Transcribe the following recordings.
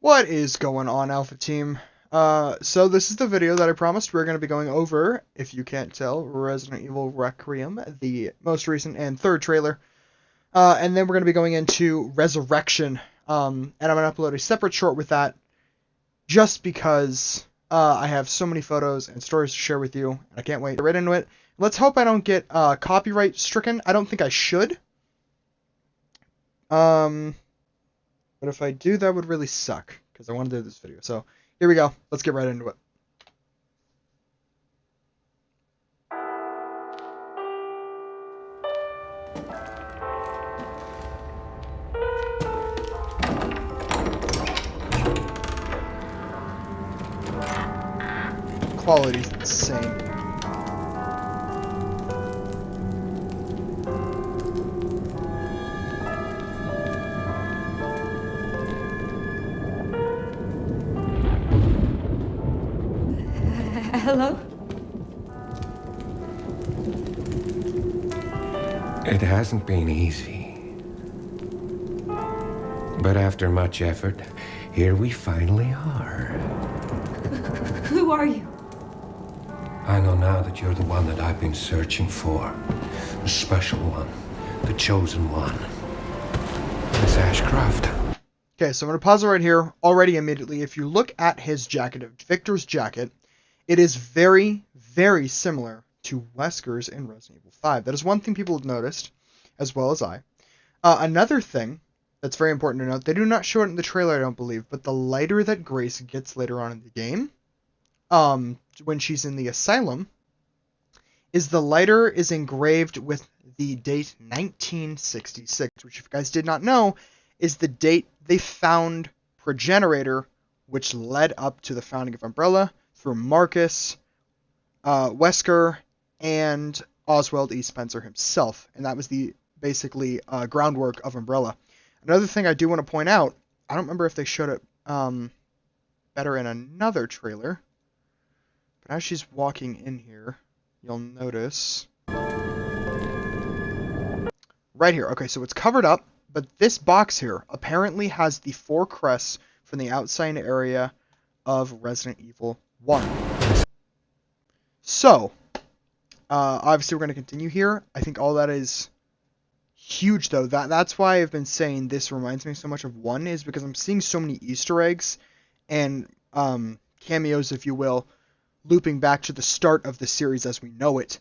What is going on, Alpha Team? So this is the video that I promised we're going to be going over, if you can't tell, Resident Evil Requiem, the most recent and third trailer. And then we're going to be going into Resurrection, and I'm going to upload a separate short with that, just because I have so many photos and stories to share with you, and I can't wait to get right into it. Let's hope I don't get copyright stricken. I don't think I should. But if I do, that would really suck, because I want to do this video. So, here we go. Let's get right into it. Quality's insane. Hello? It hasn't been easy. But after much effort, here we finally are. Who are you? I know now that you're the one that I've been searching for. The special one. The chosen one. Miss Ashcroft. Okay, so I'm going to pause it right here already immediately. If you look at his jacket, Victor's jacket, it is very, very similar to Wesker's in Resident Evil 5. That is one thing people have noticed, as well as I. Another thing that's very important to note, they do not show it in the trailer, I don't believe, but the lighter that Grace gets later on in the game, when she's in the asylum, is the lighter is engraved with the date 1966, which if you guys did not know, is the date they found Progenitor, which led up to the founding of Umbrella through Marcus, Wesker, and Oswald E. Spencer himself. And that was the basically groundwork of Umbrella. Another thing I do want to point out, I don't remember if they showed it better in another trailer, but as she's walking in here, you'll notice right here. Okay, so it's covered up, but this box here apparently has the 4 crests from the outside area of Resident Evil 1. So, obviously we're going to continue here. I think all that is huge, though. That's why I've been saying this reminds me so much of 1, is because I'm seeing so many Easter eggs and cameos, if you will, looping back to the start of the series as we know it.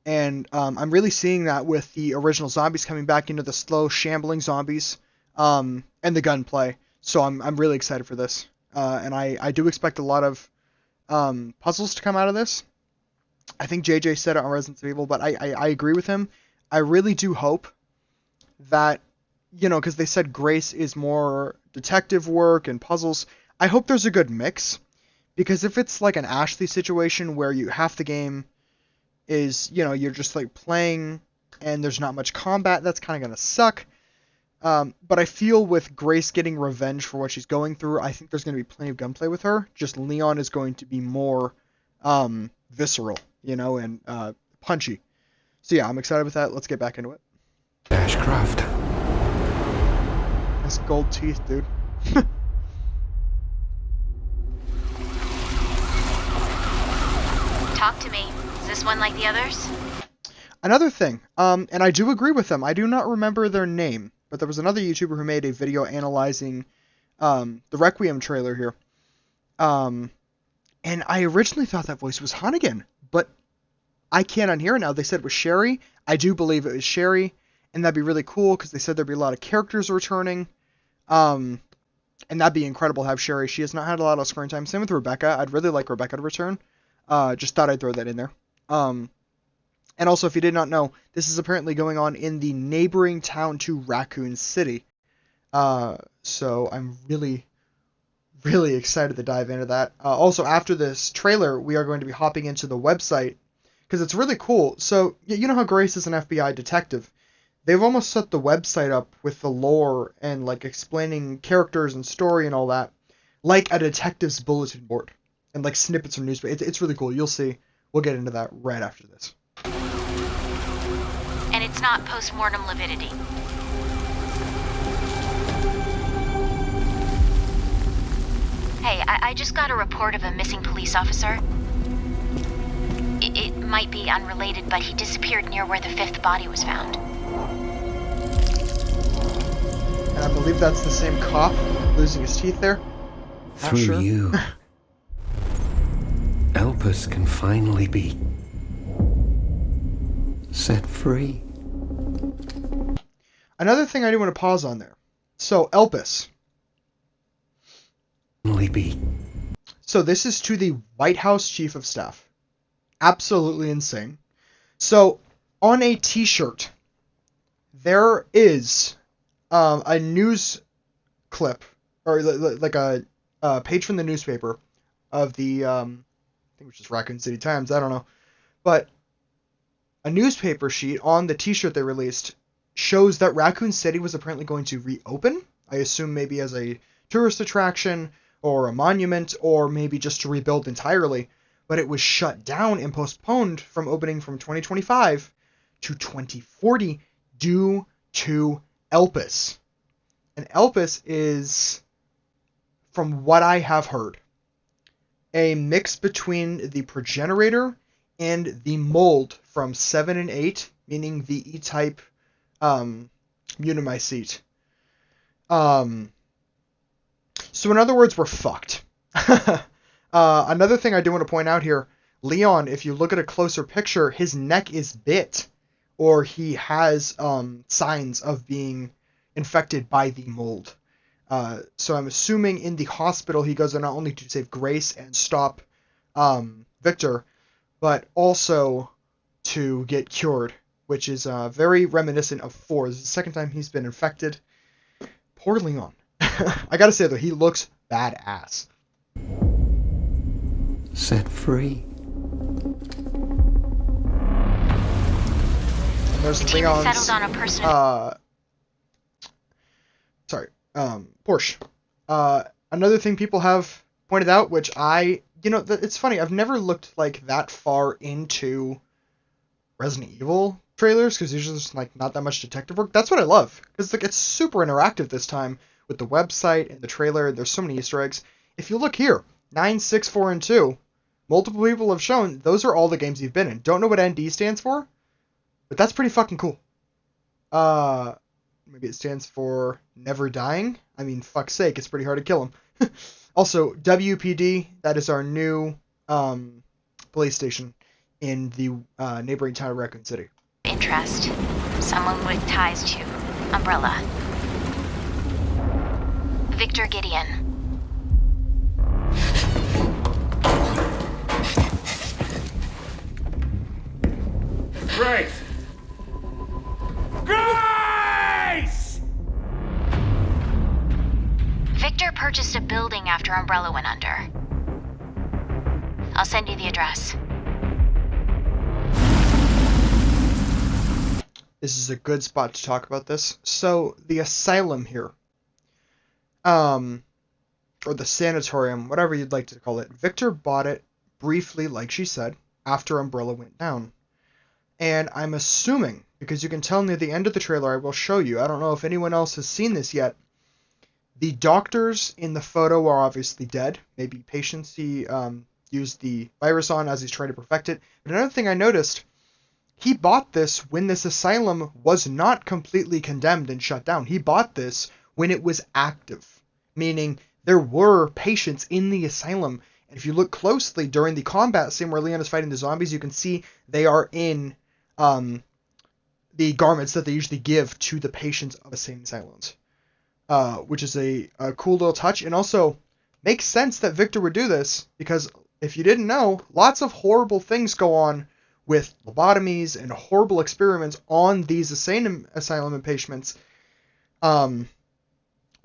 And I'm really seeing that with the original zombies coming back into the slow, shambling zombies, and the gunplay. So I'm really excited for this. And I do expect a lot of puzzles to come out of this. I think JJ said it on Resident Evil, but I agree with him. I really do hope that, because they said Grace is more detective work and puzzles. I hope there's a good mix, because if it's like an Ashley situation where you half the game is, you're just like playing and there's not much combat, that's kind of going to suck. But I feel with Grace getting revenge for what she's going through, I think there's going to be plenty of gunplay with her. Just Leon is going to be more visceral, and punchy. So yeah, I'm excited with that. Let's get back into it. Ashcroft. That's gold teeth, dude. Talk to me. Is this one like the others? Another thing, and I do agree with them. I do not remember their name, but there was another YouTuber who made a video analyzing the Requiem trailer here. And I originally thought that voice was Hunnigan, but I can't unhear it now. They said it was Sherry. I do believe it was Sherry, and that'd be really cool because they said there'd be a lot of characters returning. And that'd be incredible to have Sherry. She has not had a lot of screen time. Same with Rebecca. I'd really like Rebecca to return. Just thought I'd throw that in there. And also, if you did not know, this is apparently going on in the neighboring town to Raccoon City. So I'm really, really excited to dive into that. Also, after this trailer, we are going to be hopping into the website, because it's really cool. So, you know how Grace is an FBI detective? They've almost set the website up with the lore and, like, explaining characters and story and all that, like a detective's bulletin board, and, like, snippets from newspaper. It's really cool. You'll see. We'll get into that right after this. And it's not post-mortem lividity. I just got a report of a missing police officer. It might be unrelated, but he disappeared near where the fifth body was found. And I believe that's the same cop losing his teeth there. Not Through sure. you, Elpis can finally be set free. Another thing I do want to pause on there. So, Elpis. Finally be. So this is to the White House Chief of Staff. Absolutely insane. So, on a t-shirt, there is a news clip, or like a page from the newspaper of the, I think it was just Raccoon City Times, I don't know. But a newspaper sheet on the t-shirt they released shows that Raccoon City was apparently going to reopen. I assume maybe as a tourist attraction, or a monument, or maybe just to rebuild entirely. But it was shut down and postponed from opening from 2025 to 2040 due to Elpis. And Elpis is, from what I have heard, a mix between the Progenerator and the mold from 7 and 8, meaning the E-type Unimycete. So in other words, we're fucked. Another thing I do want to point out here, Leon, if you look at a closer picture, his neck is bit, or he has signs of being infected by the mold. So I'm assuming in the hospital he goes there not only to save Grace and stop Victor, but also to get cured, which is very reminiscent of 4. This is the second time he's been infected. Poor Leon. I gotta say though, he looks badass. Set free. And there's The team Leon's, has settled on a person. Porsche. Another thing people have pointed out, which it's funny, I've never looked like that far into Resident Evil trailers, because usually there's like not that much detective work. That's what I love, because like it's super interactive this time with the website and the trailer. There's so many Easter eggs. If you look here, 9, 6, 4, and 2, multiple people have shown those are all the games you've been in. Don't know what ND stands for, but that's pretty fucking cool. Maybe it stands for Never Dying. I mean, fuck's sake, it's pretty hard to kill him. Also, WPD, that is our new police station in the neighboring town of Raccoon City. Interest. Someone with ties to Umbrella. Victor Gideon. Grace! Grace! Victor purchased a building after Umbrella went under. I'll send you the address. This is a good spot to talk about this. So, the asylum here, or the sanatorium, whatever you'd like to call it, Victor bought it briefly, like she said, after Umbrella went down. And I'm assuming, because you can tell near the end of the trailer, I will show you, I don't know if anyone else has seen this yet, the doctors in the photo are obviously dead. Maybe patients he used the virus on as he's trying to perfect it. But another thing I noticed, he bought this when this asylum was not completely condemned and shut down. He bought this when it was active, meaning there were patients in the asylum. And if you look closely during the combat scene where Leon is fighting the zombies, you can see they are in the garments that they usually give to the patients of insane asylums, which is a cool little touch. And also makes sense that Victor would do this, because if you didn't know, lots of horrible things go on with lobotomies and horrible experiments on these insane asylum patients on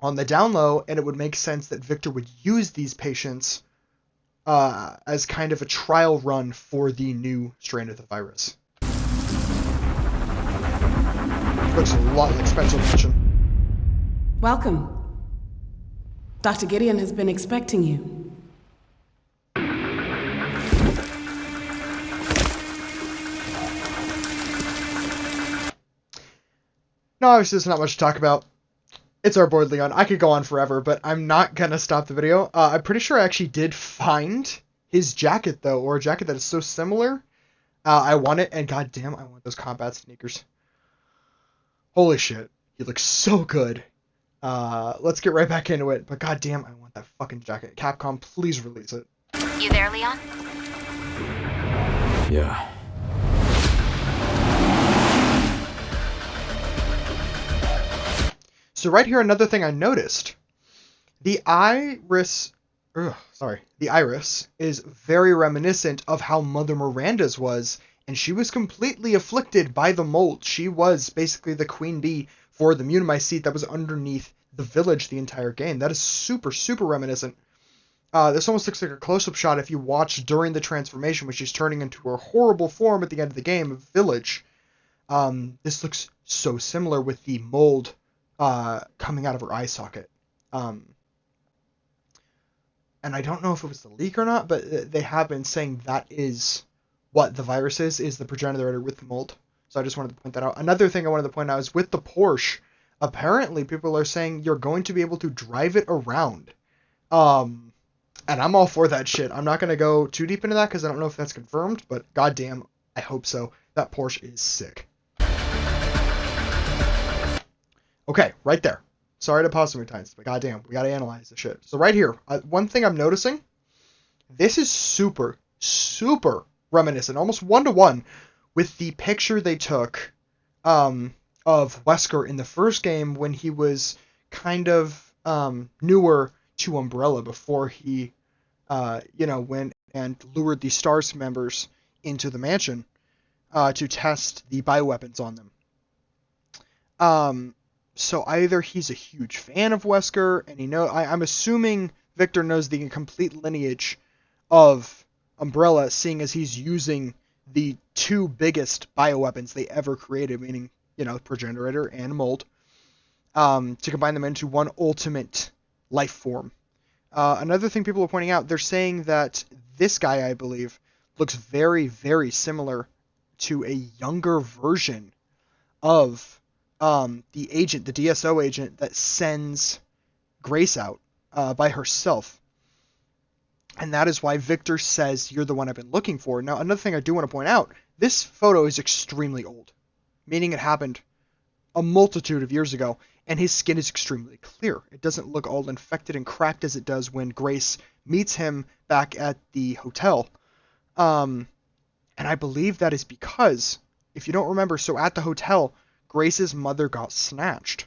the down low, and it would make sense that Victor would use these patients as kind of a trial run for the new strain of the virus. Looks a lot like Spencer Mansion. Welcome. Dr. Gideon has been expecting you. No, obviously there's not much to talk about. It's our boy Leon. I could go on forever, but I'm not gonna stop the video. I'm pretty sure I actually did find his jacket though, or a jacket that is so similar. I want it, and goddamn, I want those combat sneakers. Holy shit, he looks so good. Let's get right back into it. But goddamn, I want that fucking jacket. Capcom, please release it. You there, Leon? Yeah. So right here, another thing I noticed. The iris is very reminiscent of how Mother Miranda's was, and she was completely afflicted by the mold. She was basically the queen bee for the Munimai seat that was underneath the village the entire game. That is super, super reminiscent. This almost looks like a close-up shot if you watch during the transformation, when she's turning into her horrible form at the end of the game of Village. This looks so similar with the mold coming out of her eye socket. And I don't know if it was the leak or not, but they have been saying that is what the virus is the progenitor with the mold. So I just wanted to point that out. Another thing I wanted to point out is with the Porsche, apparently people are saying you're going to be able to drive it around. And I'm all for that shit. I'm not going to go too deep into that because I don't know if that's confirmed, but goddamn, I hope so. That Porsche is sick. Okay, right there. Sorry to pause so many times, but goddamn, we gotta analyze this shit. So right here, one thing I'm noticing, this is super, super reminiscent, almost one-to-one, with the picture they took of Wesker in the first game when he was kind of newer to Umbrella before he, went and lured the S.T.A.R.S members into the mansion to test the bioweapons on them. So either he's a huge fan of Wesker, and I'm assuming Victor knows the complete lineage of Umbrella, seeing as he's using the two biggest bioweapons they ever created, meaning, Progenitor and Mold, to combine them into one ultimate life form. Another thing people are pointing out, they're saying that this guy, I believe, looks very, very similar to a younger version of the agent, the DSO agent that sends Grace out by herself. And that is why Victor says, you're the one I've been looking for. Now, another thing I do want to point out, this photo is extremely old, meaning it happened a multitude of years ago, and his skin is extremely clear. It doesn't look all infected and cracked as it does when Grace meets him back at the hotel. And I believe that is because, if you don't remember, so at the hotel, Grace's mother got snatched.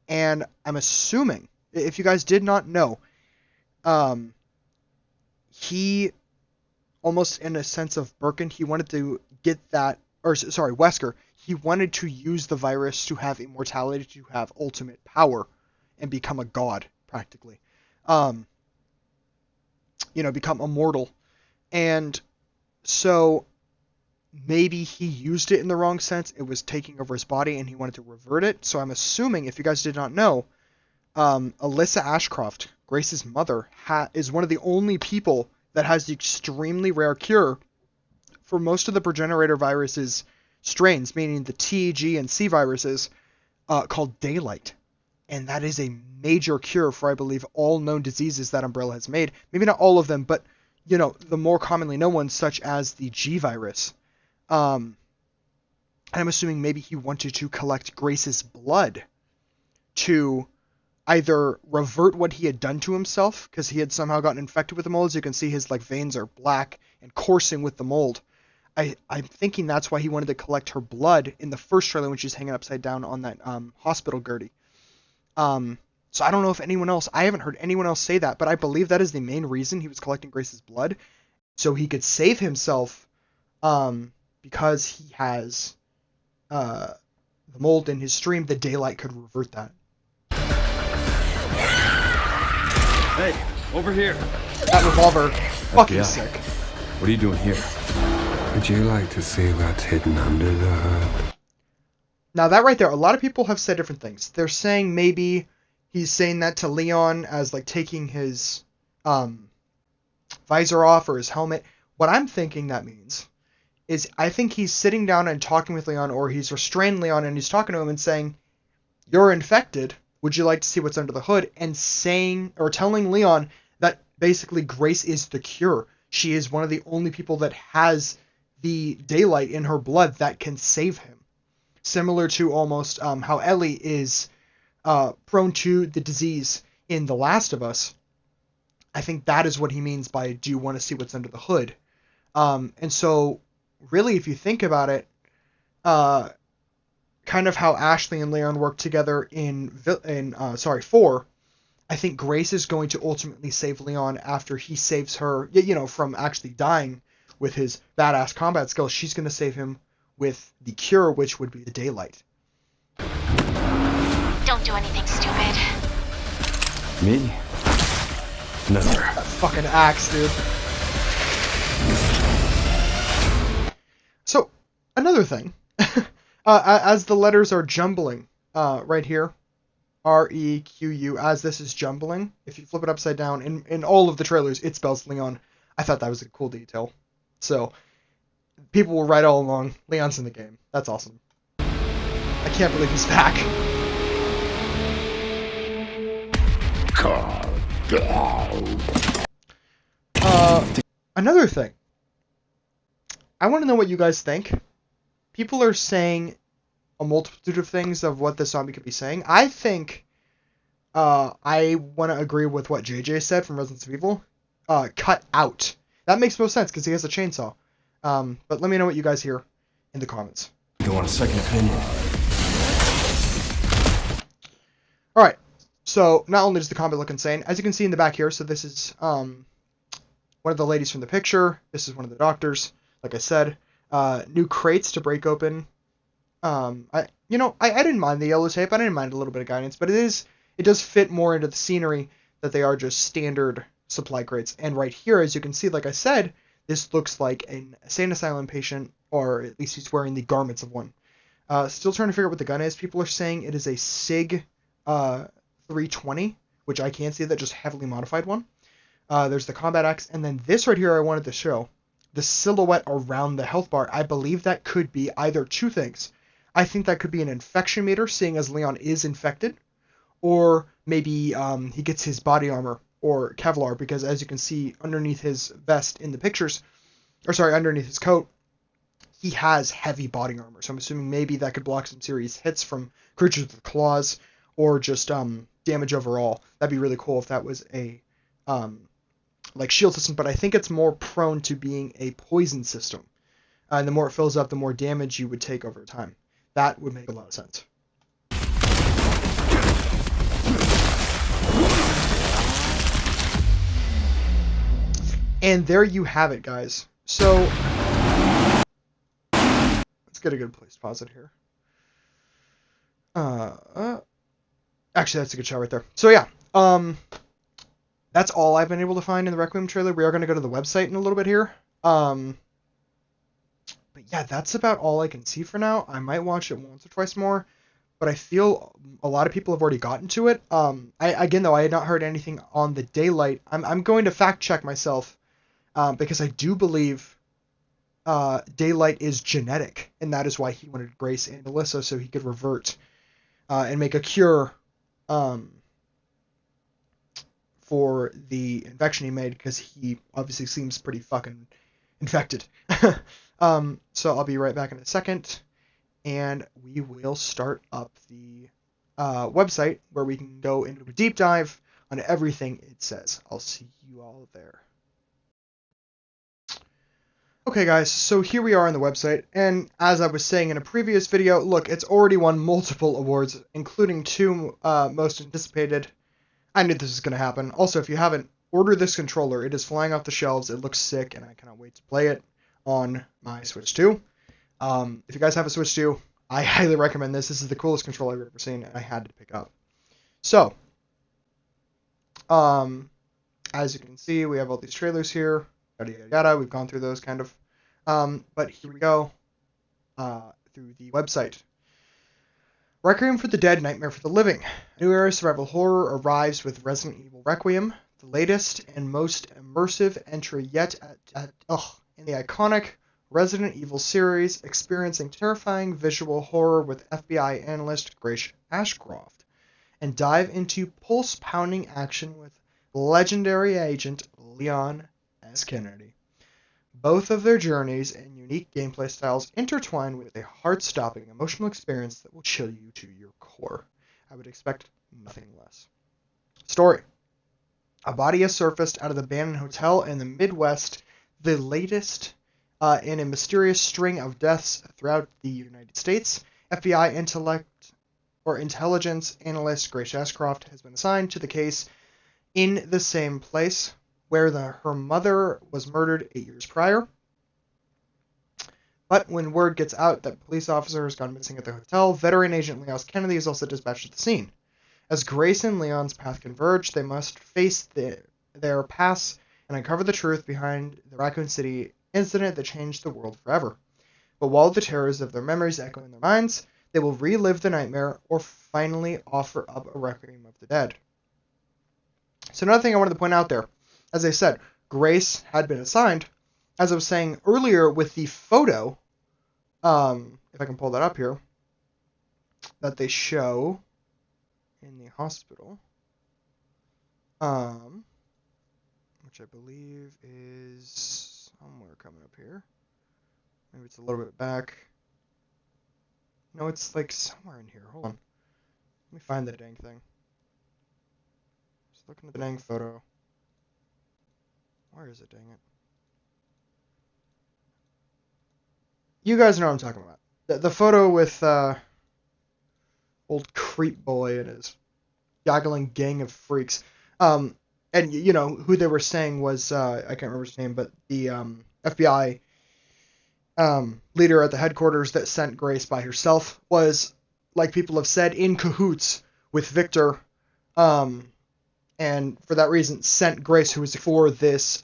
And I'm assuming, if you guys did not know, he, almost in a sense of Birkin, he wanted to get that, Wesker, he wanted to use the virus to have immortality, to have ultimate power, and become a god, practically. Become immortal. And so maybe he used it in the wrong sense. It was taking over his body and he wanted to revert it. So I'm assuming, if you guys did not know, Alyssa Ashcroft, Grace's mother, is one of the only people that has the extremely rare cure for most of the progenitor viruses strains, meaning the T, G, and C viruses, called Daylight. And that is a major cure for, I believe, all known diseases that Umbrella has made. Maybe not all of them, but, the more commonly known ones, such as the G virus. And I'm assuming maybe he wanted to collect Grace's blood to either revert what he had done to himself, because he had somehow gotten infected with the mold. As you can see, his veins are black and coursing with the mold. I'm thinking that's why he wanted to collect her blood in the first trailer when she's hanging upside down on that hospital gurney. So I don't know if I haven't heard anyone else say that, but I believe that is the main reason he was collecting Grace's blood, so he could save himself, because he has the mold in his stream. The Daylight could revert that. Hey, over here. That revolver, fucking FBI. sick. What are you doing here? Would you like to see what's hidden under the hood? Now that right there, a lot of people have said different things. They're saying maybe he's saying that to Leon as taking his visor off or his helmet. What I'm thinking that means is I think he's sitting down and talking with Leon, or he's restrained Leon and he's talking to him and saying, you're infected. Would you like to see what's under the hood? And saying or telling Leon that basically Grace is the cure. She is one of the only people that has the daylight in her blood that can save him. Similar to almost how Ellie is prone to the disease in The Last of Us. I think that is what he means by, do you want to see what's under the hood? And so, really, if you think about it, kind of how Ashley and Leon work together in 4, I think Grace is going to ultimately save Leon after he saves her, from actually dying with his badass combat skills. She's going to save him with the cure, which would be the daylight. Don't do anything stupid. Me? Never. That fucking axe, dude. So, another thing. As the letters are jumbling, right here, R-E-Q-U, as this is jumbling, if you flip it upside down, in all of the trailers, it spells Leon. I thought that was a cool detail. So, people will write all along, Leon's in the game. That's awesome. I can't believe he's back. Another thing. I want to know what you guys think. People are saying a multitude of things of what this zombie could be saying. I think I want to agree with what JJ said from Resident Evil. Cut out. That makes most sense because he has a chainsaw. But let me know what you guys hear in the comments. You want a second opinion? Alright. So, not only does the combat look insane, as you can see in the back here, so this is one of the ladies from the picture. This is one of the doctors, like I said. New crates to break open. I didn't mind the yellow tape. I didn't mind a little bit of guidance, but it does fit more into the scenery that they are just standard supply crates. And right here, as you can see, like I said, this looks like an insane asylum patient, or at least he's wearing the garments of one. Still trying to figure out what the gun is. People are saying it is a SIG 320, which I can't see, that just heavily modified one. There's the combat axe, and then this right here I wanted to show. The silhouette around the health bar, I believe that could be either two things. I think that could be an infection meter, seeing as Leon is infected, or maybe he gets his body armor, or Kevlar, because as you can see underneath his vest in the pictures, underneath his coat, he has heavy body armor. So I'm assuming maybe that could block some serious hits from creatures with claws, or just damage overall. That'd be really cool if that was a shield system, but I think it's more prone to being a poison system. And the more it fills up, the more damage you would take over time. That would make a lot of sense. And there you have it, guys. So, let's get a good place to pause it here. Actually, that's a good shot right there. So yeah, that's all I've been able to find in the Requiem trailer. We are going to go to the website in a little bit here. But yeah, that's about all I can see for now. I might watch it once or twice more, but I feel a lot of people have already gotten to it. I had not heard anything on the daylight. I'm going to fact check myself, because I do believe daylight is genetic, and that is why he wanted Grace and Alyssa, so he could revert and make a cure for the infection he made, because he obviously seems pretty fucking infected. So I'll be right back in a second, and we will start up the website where we can go into a deep dive on everything it says. I'll see you all there. Okay guys, so here we are on the website, and as I was saying in a previous video, look, it's already won multiple awards, including 2 most anticipated. I knew this was going to happen. Also, if you haven't, order this controller. It is flying off the shelves. It looks sick, and I cannot wait to play it on my Switch 2. If you guys have a Switch 2, I highly recommend this. This is the coolest controller I've ever seen, and I had to pick up. So, as you can see, we have all these trailers here. Yada, yada, yada. We've gone through those kind of. But here we go through the website. Requiem for the Dead, Nightmare for the Living. A new era survival horror arrives with Resident Evil Requiem, the latest and most immersive entry yet in the iconic Resident Evil series, experiencing terrifying visual horror with FBI analyst Grace Ashcroft, and dive into pulse-pounding action with legendary agent Leon S. Kennedy. Both of their journeys and unique gameplay styles intertwine with a heart-stopping emotional experience that will chill you to your core. I would expect nothing less. Story. A body has surfaced out of the abandoned hotel in the Midwest, the latest in a mysterious string of deaths throughout the United States. FBI intelligence analyst Grace Ashcroft has been assigned to the case in the same place where her mother was murdered 8 years prior. But when word gets out that police officer has gone missing at the hotel, veteran agent Leon Kennedy is also dispatched to the scene. As Grace and Leon's path converge, they must face their past and uncover the truth behind the Raccoon City incident that changed the world forever. But while the terrors of their memories echo in their minds, they will relive the nightmare or finally offer up a requiem of the dead. So another thing I wanted to point out there, as I said, Grace had been assigned, as I was saying earlier with the photo, if I can pull that up here, that they show in the hospital, which I believe is somewhere coming up here. Maybe it's a little bit back. No, it's like somewhere in here. Hold on. Let me find the dang thing. Just looking at the dang photo. Where is it, dang it? You guys know what I'm talking about. The photo with old creep boy and his goggling gang of freaks. And you know who they were saying was I can't remember his name, but the FBI leader at the headquarters that sent Grace by herself was, like people have said, in cahoots with Victor, and for that reason sent Grace, who was for this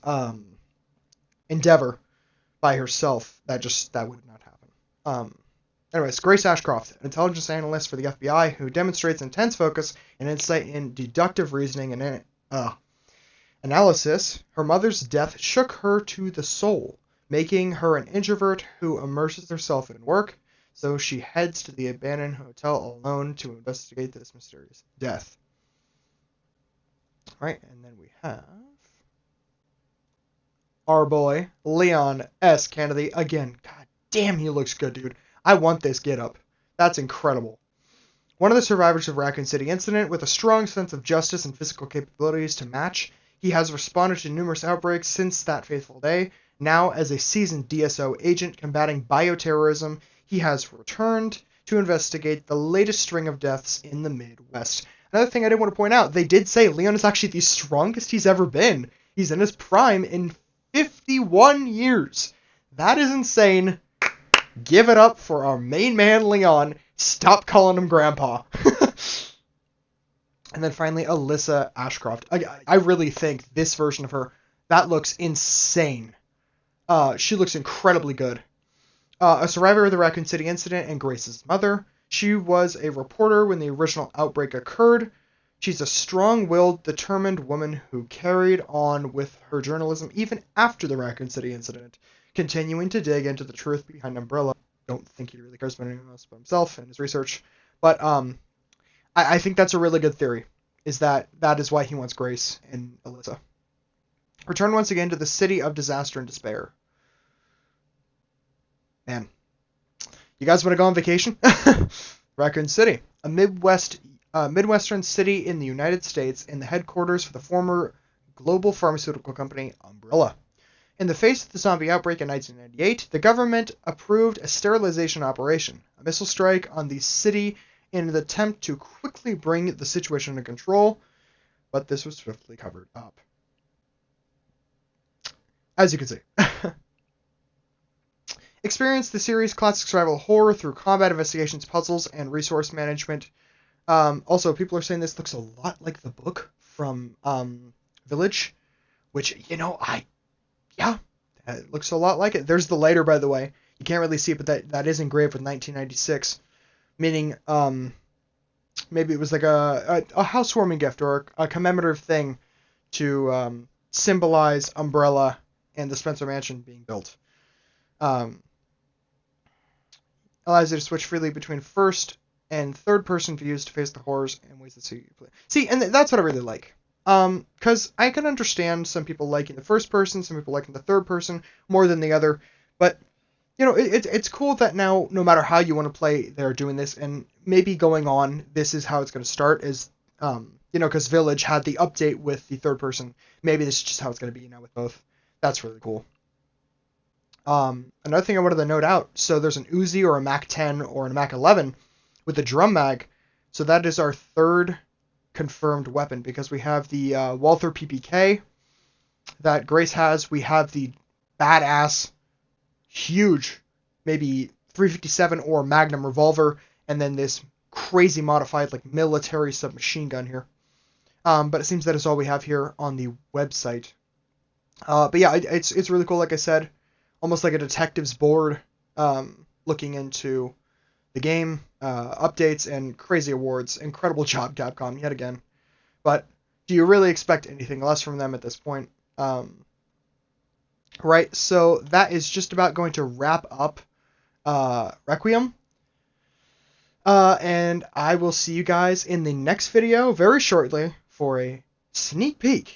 endeavor, by herself. That would not happen. Anyways, Grace Ashcroft, an intelligence analyst for the FBI who demonstrates intense focus and insight in deductive reasoning and analysis. Her mother's death shook her to the soul, making her an introvert who immerses herself in work, so she heads to the abandoned hotel alone to investigate this mysterious death. Right, and then we have our boy, Leon S. Kennedy. Again, god damn, he looks good, dude. I want this get-up. That's incredible. One of the survivors of Raccoon City incident with a strong sense of justice and physical capabilities to match. He has responded to numerous outbreaks since that fateful day. Now, as a seasoned DSO agent combating bioterrorism, he has returned to investigate the latest string of deaths in the Midwest. Another thing I did want to point out, they did say Leon is actually the strongest he's ever been. He's in his prime in 51 years. That is insane. Give it up for our main man, Leon. Stop calling him Grandpa. And then finally, Alyssa Ashcroft. I really think this version of her, that looks insane. She looks incredibly good. A survivor of the Raccoon City incident and Grace's mother. She was a reporter when the original outbreak occurred. She's a strong-willed, determined woman who carried on with her journalism even after the Raccoon City incident, continuing to dig into the truth behind Umbrella. Don't think he really cares about anyone else but himself and his research. But I think that's a really good theory, is that is why he wants Grace and Alyssa. Return once again to the city of disaster and despair. Man, you guys want to go on vacation? Raccoon City, a Midwestern city in the United States, and the headquarters for the former global pharmaceutical company Umbrella. In the face of the zombie outbreak in 1998, the government approved a sterilization operation, a missile strike on the city in an attempt to quickly bring the situation under control, but this was swiftly covered up. As you can see. Experience the series' classic survival horror through combat investigations, puzzles, and resource management. Also, people are saying this looks a lot like the book from Village, which, you know, yeah, it looks a lot like it. There's the lighter, by the way. You can't really see it, but that is engraved with 1996, meaning maybe it was like a housewarming gift or a commemorative thing to symbolize Umbrella and the Spencer Mansion being built. Um, allows you to switch freely between first and third person views to face the horrors and ways that suit you play. See, and that's what I really like. Because I can understand some people liking the first person, some people liking the third person more than the other, but you know, it's cool that now, no matter how you want to play, they're doing this, and maybe going on, this is how it's going to start, is, you know, because Village had the update with the third person. Maybe this is just how it's going to be now with both. That's really cool. Another thing I wanted to note out, so there's an Uzi or a Mac 10 or a Mac 11 with a drum mag, so that is our third confirmed weapon, because we have the Walther PPK that Grace has, we have the badass huge, maybe 357 or Magnum revolver, and then this crazy modified like military submachine gun here. But it seems that is all we have here on the website. But yeah, it's really cool. Like I said, almost like a detective's board, looking into the game, updates, and crazy awards. Incredible job, Capcom, yet again. But do you really expect anything less from them at this point? Right, so that is just about going to wrap up Requiem. And I will see you guys in the next video very shortly for a sneak peek